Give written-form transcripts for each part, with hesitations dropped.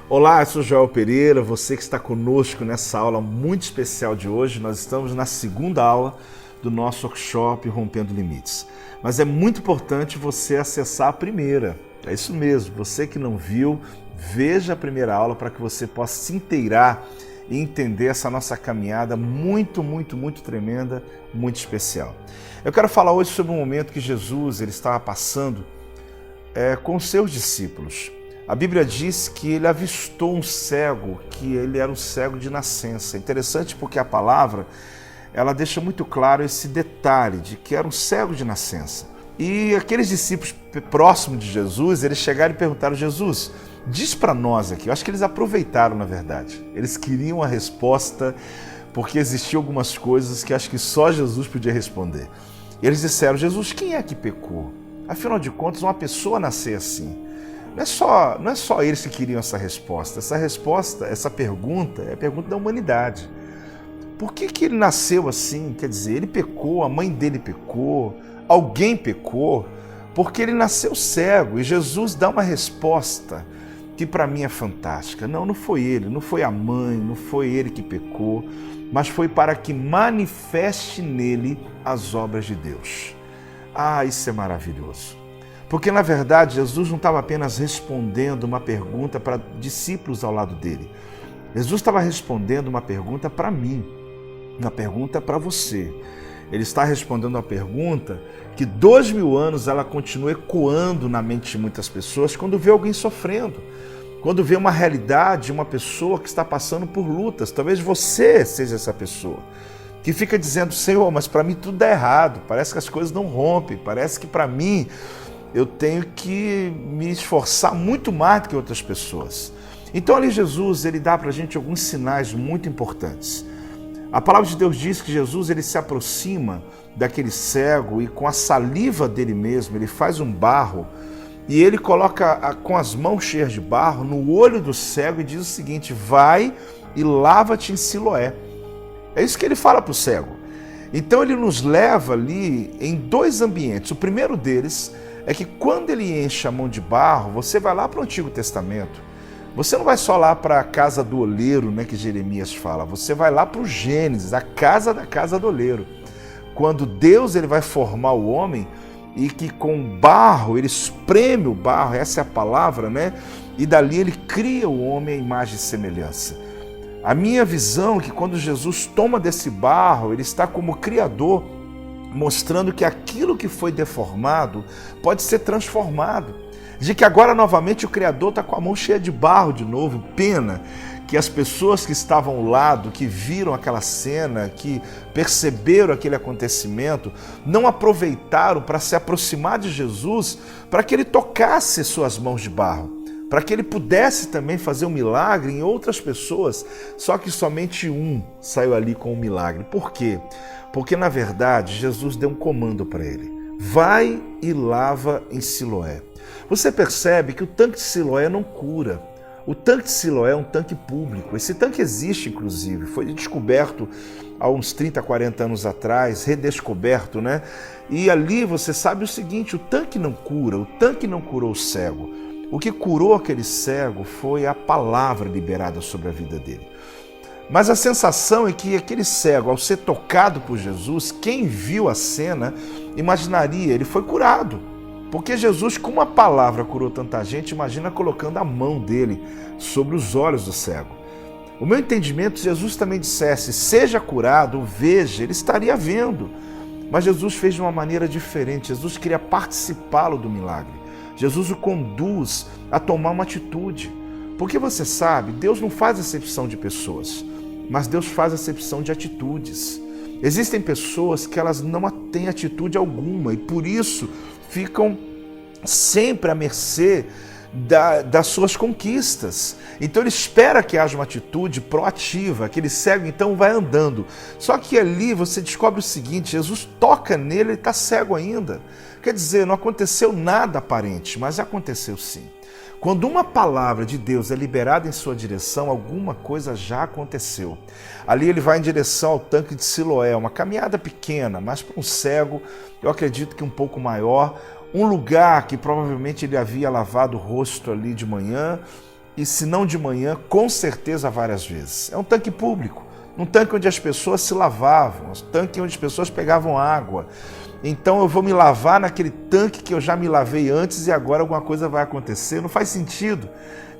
Olá, eu sou Joel Pereira, você que está conosco nessa aula muito especial de hoje. Nós estamos na segunda aula do nosso workshop Rompendo Limites. Mas é muito importante você acessar a primeira. É isso mesmo, você que não viu, veja a primeira aula para que você possa se inteirar e entender essa nossa caminhada muito tremenda, muito especial. Eu quero falar hoje sobre um momento que Jesus ele estava passando com os seus discípulos. A Bíblia diz que ele avistou um cego, que ele era um cego de nascença. Interessante porque a palavra, ela deixa muito claro esse detalhe de que era um cego de nascença. E aqueles discípulos próximos de Jesus, eles chegaram e perguntaram: Jesus, diz para nós aqui. Eu acho que eles aproveitaram, na verdade. Eles queriam a resposta porque existiam algumas coisas que acho que só Jesus podia responder. E eles disseram: Jesus, quem é que pecou? Afinal de contas, uma pessoa nascer assim. Não é só eles que queriam essa resposta. Essa pergunta é a pergunta da humanidade. Por que ele nasceu assim? Quer dizer, ele pecou, a mãe dele pecou, alguém pecou, porque ele nasceu cego. E Jesus dá uma resposta que para mim é fantástica. Não foi ele, não foi a mãe, não foi ele que pecou, mas foi para que manifeste nele as obras de Deus. Ah, isso é maravilhoso. Porque, na verdade, Jesus não estava apenas respondendo uma pergunta para discípulos ao lado dele. Jesus estava respondendo uma pergunta para mim, uma pergunta para você. Ele está respondendo uma pergunta que 2000 anos ela continua ecoando na mente de muitas pessoas quando vê alguém sofrendo, quando vê uma realidade, uma pessoa que está passando por lutas. Talvez você seja essa pessoa que fica dizendo: Senhor, mas para mim tudo dá errado, parece que as coisas não rompem, parece que para mim eu tenho que me esforçar muito mais do que outras pessoas. Então ali Jesus, ele dá para a gente alguns sinais muito importantes. A palavra de Deus diz que Jesus ele se aproxima daquele cego e com a saliva dele mesmo, ele faz um barro e ele coloca com as mãos cheias de barro no olho do cego e diz o seguinte: vai e lava-te em Siloé. É isso que ele fala para o cego. Então ele nos leva ali em dois ambientes. O primeiro deles é que quando ele enche a mão de barro, você vai lá para o Antigo Testamento. Você não vai só lá para a casa do oleiro, né, que Jeremias fala. Você vai lá para o Gênesis, a casa da casa do oleiro. Quando Deus ele vai formar o homem e que com barro, ele espreme o barro, essa é a palavra, né? E dali ele cria o homem à imagem e semelhança. A minha visão é que quando Jesus toma desse barro, ele está como Criador, mostrando que aquilo que foi deformado pode ser transformado. De que agora novamente o Criador está com a mão cheia de barro de novo. Pena que as pessoas que estavam ao lado, que viram aquela cena, que perceberam aquele acontecimento, não aproveitaram para se aproximar de Jesus, para que ele tocasse suas mãos de barro, para que ele pudesse também fazer um milagre em outras pessoas, só que somente um saiu ali com um milagre. Por quê? Porque, na verdade, Jesus deu um comando para ele: vai e lava em Siloé. Você percebe que o tanque de Siloé não cura. O tanque de Siloé é um tanque público. Esse tanque existe, inclusive. Foi descoberto há uns 30, 40 anos atrás, redescoberto, né? E ali você sabe o seguinte: o tanque não cura, o tanque não curou o cego. O que curou aquele cego foi a palavra liberada sobre a vida dele. Mas a sensação é que aquele cego, ao ser tocado por Jesus, quem viu a cena, imaginaria, ele foi curado. Porque Jesus, com uma palavra, curou tanta gente, imagina colocando a mão dele sobre os olhos do cego. O meu entendimento, Jesus também dissesse: seja curado, veja, ele estaria vendo. Mas Jesus fez de uma maneira diferente. Jesus queria participá-lo do milagre. Jesus o conduz a tomar uma atitude. Porque você sabe, Deus não faz acepção de pessoas, mas Deus faz acepção de atitudes. Existem pessoas que elas não têm atitude alguma e por isso ficam sempre à mercê das suas conquistas. Então ele espera que haja uma atitude proativa. Aquele cego então vai andando. Só que ali você descobre o seguinte: Jesus toca nele, ele está cego ainda. Quer dizer, não aconteceu nada aparente, mas aconteceu sim. Quando uma palavra de Deus é liberada em sua direção, alguma coisa já aconteceu. Ali ele vai em direção ao tanque de Siloé, uma caminhada pequena, mas para um cego, eu acredito que um pouco maior, um lugar que provavelmente ele havia lavado o rosto ali de manhã, e se não de manhã, com certeza várias vezes. É um tanque público, um tanque onde as pessoas se lavavam, um tanque onde as pessoas pegavam água. Então eu vou me lavar naquele tanque que eu já me lavei antes e agora alguma coisa vai acontecer. Não faz sentido.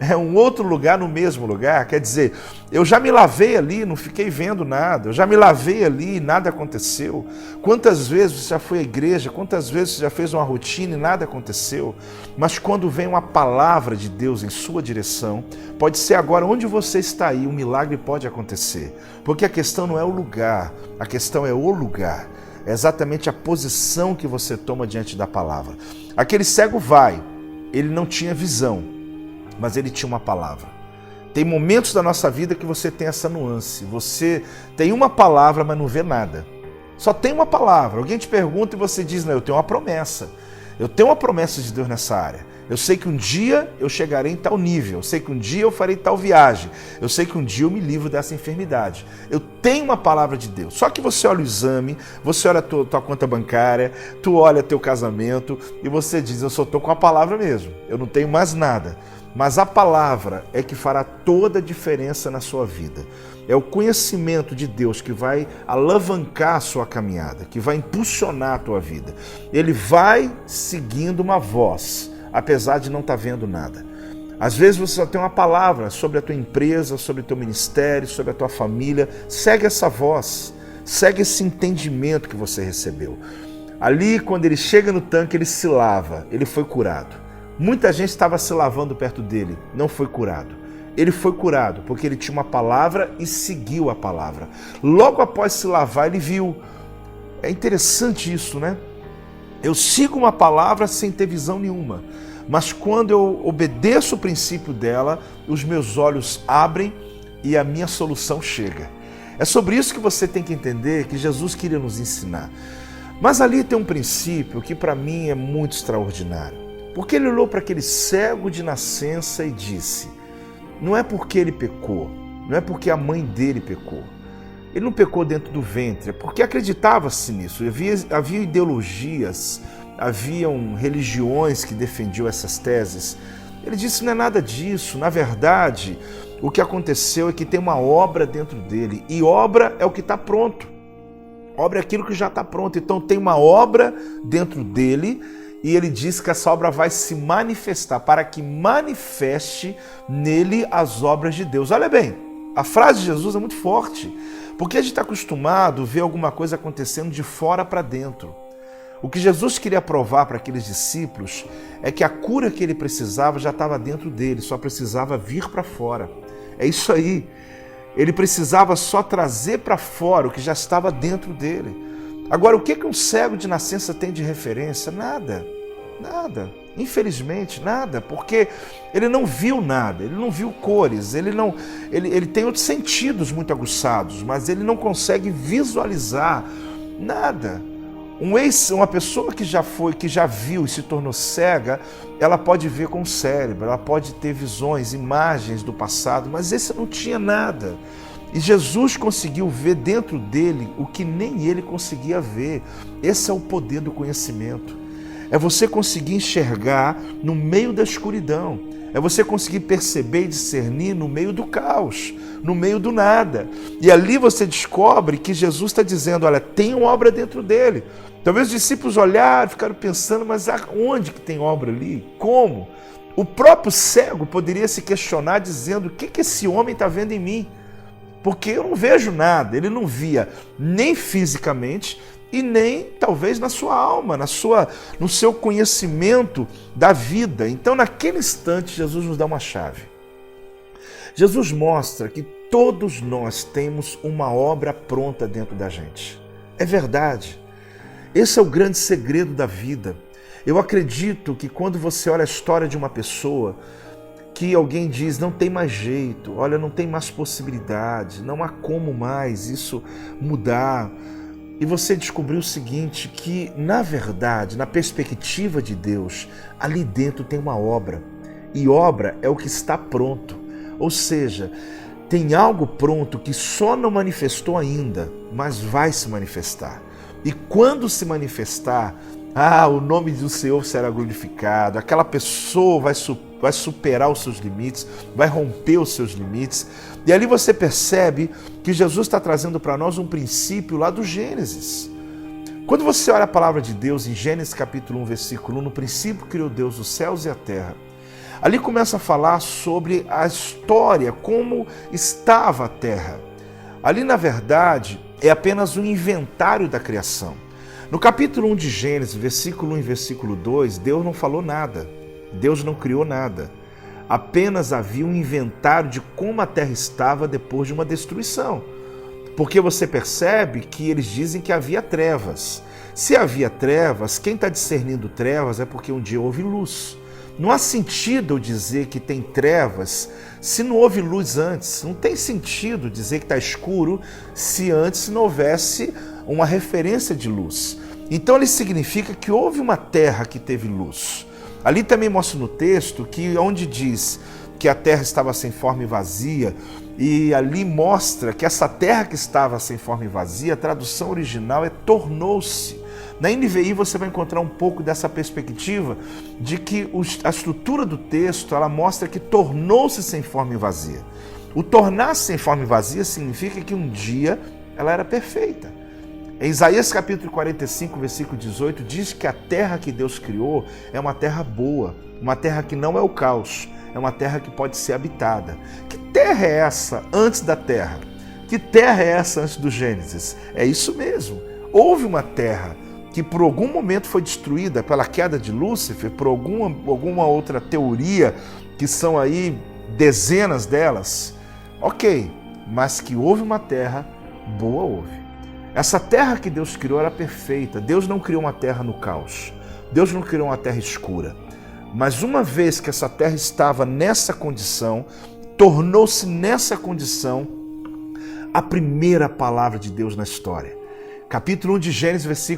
É um outro lugar no mesmo lugar. Quer dizer, eu já me lavei ali, não fiquei vendo nada. Eu já me lavei ali e nada aconteceu. Quantas vezes você já foi à igreja? Quantas vezes você já fez uma rotina e nada aconteceu? Mas quando vem uma palavra de Deus em sua direção, pode ser agora onde você está aí, um milagre pode acontecer. Porque a questão não é o lugar, a questão é o lugar. É exatamente a posição que você toma diante da palavra. Aquele cego vai, ele não tinha visão, mas ele tinha uma palavra. Tem momentos da nossa vida que você tem essa nuance. Você tem uma palavra, mas não vê nada. Só tem uma palavra. Alguém te pergunta e você diz, não, eu tenho uma promessa. Eu tenho uma promessa de Deus nessa área. Eu sei que um dia eu chegarei em tal nível. Eu sei que um dia eu farei tal viagem. Eu sei que um dia eu me livro dessa enfermidade. Eu tenho uma palavra de Deus. Só que você olha o exame, você olha a tua conta bancária, tu olha teu casamento e você diz, eu só estou com a palavra mesmo. Eu não tenho mais nada. Mas a palavra é que fará toda a diferença na sua vida. É o conhecimento de Deus que vai alavancar a sua caminhada, que vai impulsionar a tua vida. Ele vai seguindo uma voz, apesar de não estar vendo nada. Às vezes você só tem uma palavra sobre a tua empresa, sobre o teu ministério, sobre a tua família. Segue essa voz, segue esse entendimento que você recebeu. Ali, quando ele chega no tanque, ele se lava, ele foi curado. Muita gente estava se lavando perto dele, não foi curado. Ele foi curado porque ele tinha uma palavra e seguiu a palavra. Logo após se lavar, ele viu. É interessante isso, né? Eu sigo uma palavra sem ter visão nenhuma, mas quando eu obedeço o princípio dela, os meus olhos abrem e a minha solução chega. É sobre isso que você tem que entender, que Jesus queria nos ensinar. Mas ali tem um princípio que para mim é muito extraordinário. Porque ele olhou para aquele cego de nascença e disse, não é porque ele pecou, não é porque a mãe dele pecou. Ele não pecou dentro do ventre, é porque acreditava-se nisso. Havia ideologias, haviam religiões que defendiam essas teses. Ele disse, não é nada disso. Na verdade, o que aconteceu é que tem uma obra dentro dele. E obra é o que está pronto. Obra é aquilo que já está pronto. Então tem uma obra dentro dele. E ele diz que essa obra vai se manifestar, para que manifeste nele as obras de Deus. Olha bem, a frase de Jesus é muito forte, porque a gente está acostumado a ver alguma coisa acontecendo de fora para dentro. O que Jesus queria provar para aqueles discípulos é que a cura que ele precisava já estava dentro dele, só precisava vir para fora. É isso aí. Ele precisava só trazer para fora o que já estava dentro dele. Agora, o que um cego de nascença tem de referência? Nada, nada. Infelizmente, nada, porque ele não viu nada, ele não viu cores, ele tem outros sentidos muito aguçados, mas ele não consegue visualizar nada. Uma pessoa que já viu e se tornou cega, ela pode ver com o cérebro, ela pode ter visões, imagens do passado, mas esse não tinha nada. E Jesus conseguiu ver dentro dele o que nem ele conseguia ver. Esse é o poder do conhecimento. É você conseguir enxergar no meio da escuridão. É você conseguir perceber e discernir no meio do caos, no meio do nada. E ali você descobre que Jesus está dizendo, olha, tem uma obra dentro dele. Talvez os discípulos olharam, ficaram pensando, mas onde que tem obra ali? Como? O próprio cego poderia se questionar dizendo, o que esse homem está vendo em mim? Porque eu não vejo nada. Ele não via nem fisicamente e nem talvez na sua alma, no seu conhecimento da vida. Então, naquele instante, Jesus nos dá uma chave. Jesus mostra que todos nós temos uma obra pronta dentro da gente. É verdade. Esse é o grande segredo da vida. Eu acredito que quando você olha a história de uma pessoa, que alguém diz, não tem mais jeito, olha, não tem mais possibilidade, não há como mais isso mudar. E você descobriu o seguinte, que na verdade, na perspectiva de Deus, ali dentro tem uma obra. E obra é o que está pronto. Ou seja, tem algo pronto que só não manifestou ainda, mas vai se manifestar. E quando se manifestar, o nome do Senhor será glorificado, aquela pessoa vai suprir vai superar os seus limites, vai romper os seus limites. E ali você percebe que Jesus está trazendo para nós um princípio lá do Gênesis. Quando você olha a palavra de Deus em Gênesis capítulo 1, versículo 1, no princípio criou Deus os céus e a terra. Ali começa a falar sobre a história, como estava a terra. Ali, na verdade, é apenas um inventário da criação. No capítulo 1 de Gênesis, versículo 1 e versículo 2, Deus não falou nada. Deus não criou nada. Apenas havia um inventário de como a terra estava depois de uma destruição. Porque você percebe que eles dizem que havia trevas. Se havia trevas, quem está discernindo trevas é porque um dia houve luz. Não há sentido eu dizer que tem trevas se não houve luz antes. Não tem sentido dizer que está escuro se antes não houvesse uma referência de luz. Então ele significa que houve uma terra que teve luz. Ali também mostra no texto que onde diz que a terra estava sem forma e vazia, e ali mostra que essa terra que estava sem forma e vazia, a tradução original é tornou-se. Na NVI você vai encontrar um pouco dessa perspectiva de que a estrutura do texto ela mostra que tornou-se sem forma e vazia. O tornar-se sem forma e vazia significa que um dia ela era perfeita. Em Isaías capítulo 45, versículo 18, diz que a terra que Deus criou é uma terra boa, uma terra que não é o caos, é uma terra que pode ser habitada. Que terra é essa antes da terra? Que terra é essa antes do Gênesis? É isso mesmo. Houve uma terra que por algum momento foi destruída pela queda de Lúcifer, por alguma outra teoria, que são aí dezenas delas. Ok, mas que houve uma terra boa, houve. Essa terra que Deus criou era perfeita. Deus não criou uma terra no caos. Deus não criou uma terra escura. Mas uma vez que essa terra estava nessa condição, tornou-se nessa condição a primeira palavra de Deus na história. Capítulo 1 de Gênesis,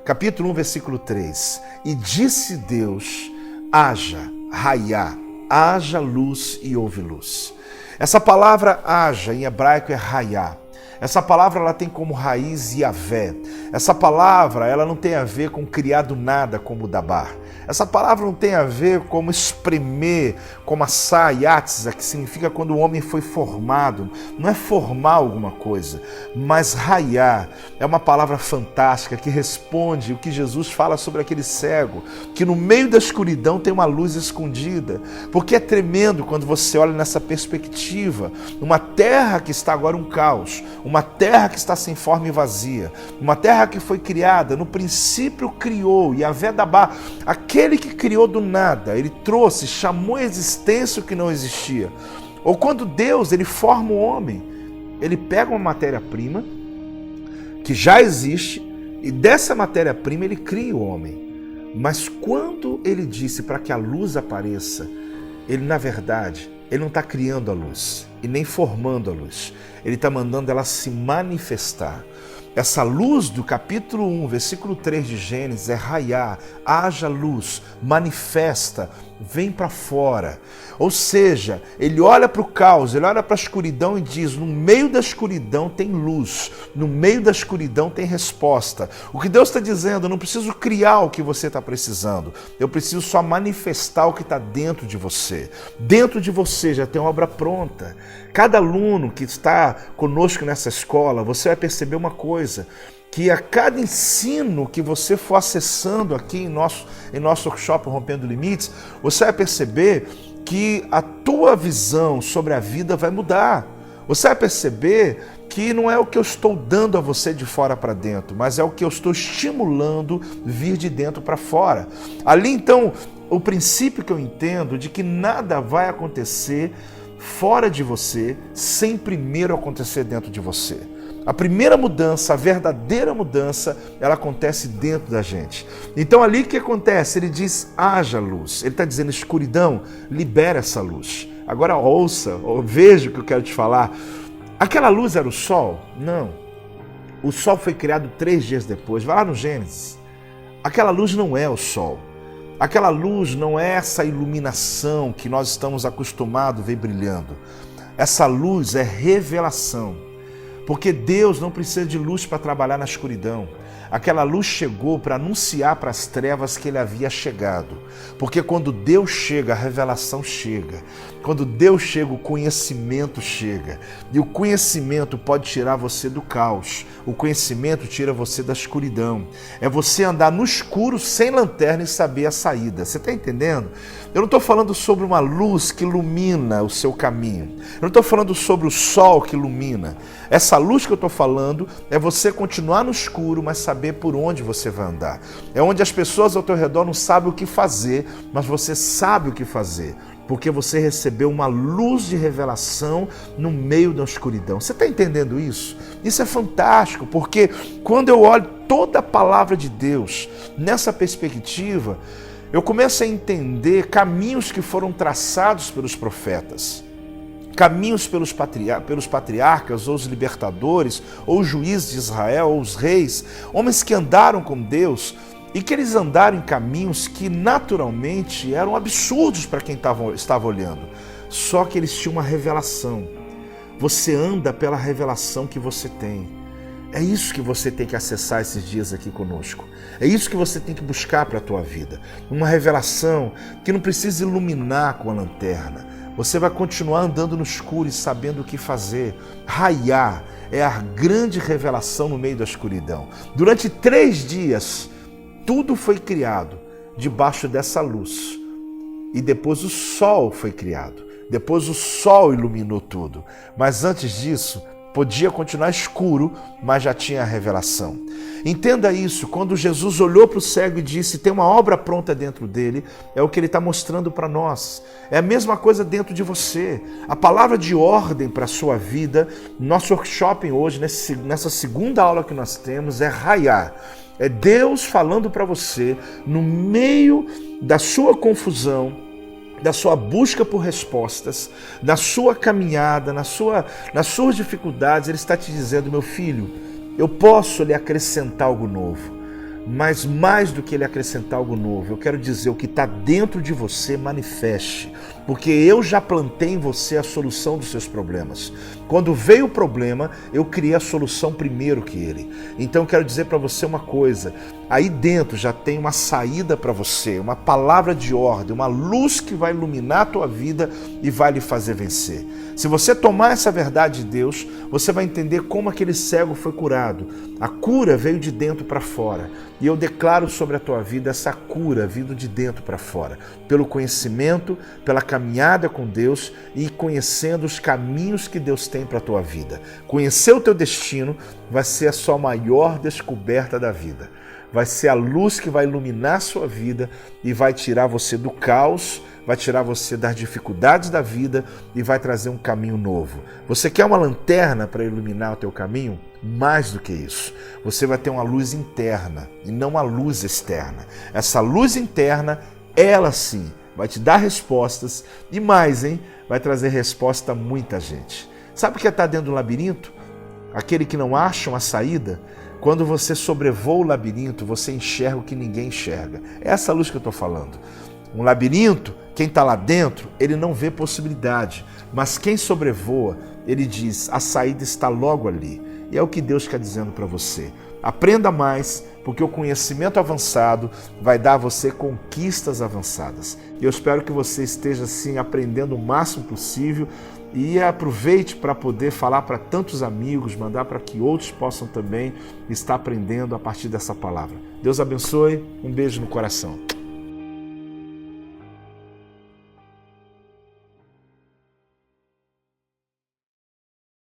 capítulo 1, versículo 3. E disse Deus, haja, raiá, haja luz e houve luz. Essa palavra haja em hebraico é raiá. Essa palavra ela tem como raiz Yavé. Essa palavra ela não tem a ver com criar do nada como dabar. Essa palavra não tem a ver como espremer, como assar yatza, que significa quando o homem foi formado. Não é formar alguma coisa, mas raiar é uma palavra fantástica que responde o que Jesus fala sobre aquele cego, que no meio da escuridão tem uma luz escondida. Porque é tremendo quando você olha nessa perspectiva, uma terra que está agora um caos, uma terra que está sem forma e vazia, uma terra que foi criada, no princípio criou, Yavé Dabá, aquele que criou do nada, ele trouxe, chamou a existência o que não existia. Ou quando Deus, ele forma o homem, ele pega uma matéria-prima que já existe e dessa matéria-prima ele cria o homem. Mas quando ele disse para que a luz apareça, ele na verdade, ele não está criando a luz e nem formando a luz. Ele está mandando ela se manifestar. Essa luz do capítulo 1, versículo 3 de Gênesis é raiar, haja luz, manifesta, vem para fora. Ou seja, ele olha para o caos, ele olha para a escuridão e diz, no meio da escuridão tem luz, no meio da escuridão tem resposta. O que Deus está dizendo, eu não preciso criar o que você está precisando, eu preciso só manifestar o que está dentro de você. Dentro de você já tem uma obra pronta. Cada aluno que está conosco nessa escola, você vai perceber uma coisa, que a cada ensino que você for acessando aqui em nosso workshop Rompendo Limites, você vai perceber que a tua visão sobre a vida vai mudar. Você vai perceber que não é o que eu estou dando a você de fora para dentro, mas é o que eu estou estimulando vir de dentro para fora. Ali então, o princípio que eu entendo de que nada vai acontecer fora de você sem primeiro acontecer dentro de você. A primeira mudança, a verdadeira mudança, ela acontece dentro da gente. Então ali o que acontece? Ele diz, haja luz. Ele está dizendo, escuridão, libera essa luz. Agora ouça, ou veja o que eu quero te falar. Aquela luz era o sol? Não. O sol foi criado 3 dias depois. Vai lá no Gênesis. Aquela luz não é o sol. Aquela luz não é essa iluminação que nós estamos acostumados a ver brilhando. Essa luz é revelação. Porque Deus não precisa de luz para trabalhar na escuridão. Aquela luz chegou para anunciar para as trevas que ele havia chegado. Porque quando Deus chega, a revelação chega. Quando Deus chega, o conhecimento chega. E o conhecimento pode tirar você do caos. O conhecimento tira você da escuridão. É você andar no escuro, sem lanterna e saber a saída. Você está entendendo? Eu não estou falando sobre uma luz que ilumina o seu caminho. Eu não estou falando sobre o sol que ilumina. Essa luz que eu estou falando é você continuar no escuro, mas saber por onde você vai andar. É onde as pessoas ao teu redor não sabem o que fazer, mas você sabe o que fazer. Porque você recebeu uma luz de revelação no meio da escuridão. Você está entendendo isso? Isso é fantástico, porque quando eu olho toda a palavra de Deus nessa perspectiva, eu começo a entender caminhos que foram traçados pelos profetas. Caminhos pelos patriarcas, ou os libertadores, ou os juízes de Israel, ou os reis, homens que andaram com Deus, e que eles andaram em caminhos que naturalmente eram absurdos para quem estava olhando. Só que eles tinham uma revelação. Você anda pela revelação que você tem. É isso que você tem que acessar esses dias aqui conosco. É isso que você tem que buscar para a tua vida. Uma revelação que não precisa iluminar com a lanterna. Você vai continuar andando no escuro e sabendo o que fazer. Raiar é a grande revelação no meio da escuridão. Durante 3 dias, tudo foi criado debaixo dessa luz. E depois o sol foi criado. Depois o sol iluminou tudo. Mas antes disso, podia continuar escuro, mas já tinha a revelação. Entenda isso, quando Jesus olhou para o cego e disse, tem uma obra pronta dentro dele, é o que ele está mostrando para nós. É a mesma coisa dentro de você. A palavra de ordem para a sua vida, nosso workshop hoje, nessa segunda aula que nós temos, é raiar. É Deus falando para você, no meio da sua confusão, da sua busca por respostas, da sua caminhada, nas suas dificuldades, Ele está te dizendo, meu filho, eu posso lhe acrescentar algo novo, mas mais do que lhe acrescentar algo novo, eu quero dizer, o que está dentro de você, manifeste, porque eu já plantei em você a solução dos seus problemas. Quando veio o problema, eu criei a solução primeiro que ele. Então eu quero dizer para você uma coisa, aí dentro já tem uma saída para você, uma palavra de ordem, uma luz que vai iluminar a tua vida e vai lhe fazer vencer. Se você tomar essa verdade de Deus, você vai entender como aquele cego foi curado. A cura veio de dentro para fora. E eu declaro sobre a tua vida essa cura vindo de dentro para fora. Pelo conhecimento, pela caminhada com Deus e conhecendo os caminhos que Deus tem para a tua vida. Conhecer o teu destino vai ser a sua maior descoberta da vida. Vai ser a luz que vai iluminar a sua vida e vai tirar você do caos, vai tirar você das dificuldades da vida e vai trazer um caminho novo. Você quer uma lanterna para iluminar o teu caminho? Mais do que isso, você vai ter uma luz interna e não uma luz externa. Essa luz interna, ela sim, vai te dar respostas e mais, vai trazer resposta a muita gente. Sabe o que é estar dentro do labirinto? Aquele que não acha uma saída. Quando você sobrevoa o labirinto, você enxerga o que ninguém enxerga. É essa luz que eu estou falando. Um labirinto, quem está lá dentro, ele não vê possibilidade. Mas quem sobrevoa, ele diz, a saída está logo ali. E é o que Deus está dizendo para você. Aprenda mais, porque o conhecimento avançado vai dar a você conquistas avançadas. E eu espero que você esteja assim aprendendo o máximo possível e aproveite para poder falar para tantos amigos, mandar para que outros possam também estar aprendendo a partir dessa palavra. Deus abençoe, um beijo no coração.